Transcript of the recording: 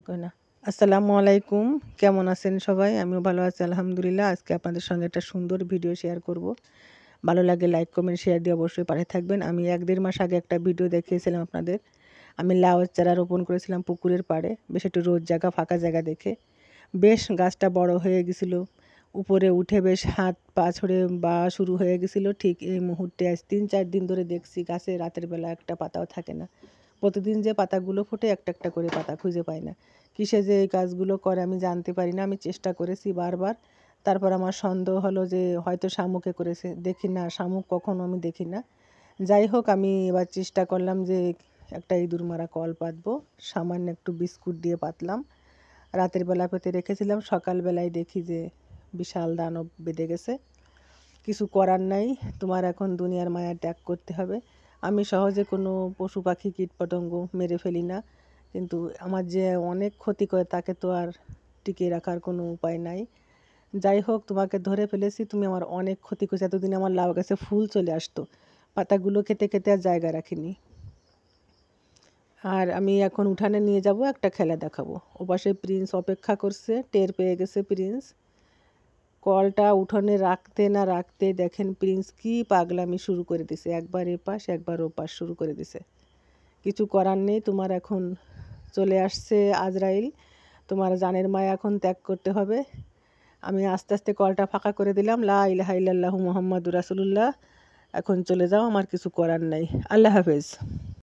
কই না। আসসালামু আলাইকুম, কেমন আছেন সবাই? আমিও ভালো আছি আলহামদুলিল্লাহ। আজকে আপনাদের সঙ্গে একটা সুন্দর ভিডিও শেয়ার করব। ভালো লাগলে লাইক, কমেন্ট, শেয়ার দিয়ে অবশ্যই পাশে থাকবেন। আমি ১-১.৫ মাস আগে একটা ভিডিও দেখিয়েছিলাম আপনাদের। আমি লাউয়ের চারা রোপণ করেছিলাম পুকুরের পাড়ে, বেশ একটু রোদ জায়গা, ফাঁকা জায়গা দেখে। বেশ গাছটা বড় হয়ে গেছিল। উপরে উঠে বেশ হাত পা ছড়ে বা শুরু হয়ে গেছিল। ঠিক এই মুহূর্তে আজ ৩-৪ দিন ধরে দেখছি গাছে রাতের বেলা একটা পাতাও থাকে না। প্রতিদিন যে পাতাগুলো ফোটে একটা একটা করে পাতা খুঁজে পাই না। কিসে যে এই কাজগুলো করে আমি জানতে পারি না। আমি চেষ্টা করেছি বারবার। তারপর আমার সন্দেহ হলো যে হয়তো শামুকে করেছে। দেখি না, শামুক কখনো আমি দেখি না। যাই হোক, আমি এবার চেষ্টা করলাম যে একটা ইঁদুর মারা কল পাতবো। সামান্য একটু বিস্কুট দিয়ে পাতলাম। রাতের বেলা পেতে রেখেছিলাম, সকালবেলায় দেখি যে বিশাল দানব বেঁধে গেছে। কিছু করার নাই, তোমার এখন দুনিয়ার মায়া ত্যাগ করতে হবে। আমি সহজে কোনো পশু পাখি কীটপতঙ্গ মেরে ফেলি না, কিন্তু আমার যে অনেক ক্ষতি করে তাকে তো আর টিকিয়ে রাখার কোনো উপায় নাই। যাই হোক, তোমাকে ধরে ফেলেছি, তুমি আমার অনেক ক্ষতি করেছো। এতদিন আমার লাউ গাছে ফুল চলে আসতো, পাতাগুলো খেতে খেতে আর জায়গা রাখিনি। আর আমি এখন উঠানে নিয়ে যাব, একটা খেলা দেখাবো। ওপাশে প্রিন্স অপেক্ষা করছে, টের পেয়ে গেছে প্রিন্স। কলটা উঠোনে রাখতে না রাখতে দেখেন প্রিন্স কি পাগলামি শুরু করে দিছে, একবার এপাশ একবার ওপাশ শুরু করে দিছে। কিছু করার নেই, তোমার এখন চলে আসছে আজরাইল, তোমার জানের মায়া এখন ত্যাগ করতে হবে। আমি আস্তে আস্তে কলটা ফাঁকা করে দিলাম। লা ইলাহা ইল্লাল্লাহু মুহাম্মাদুর রাসূলুল্লাহ। এখন চলে যাও, আমার কিছু করার নাই। আল্লাহ হাফেজ।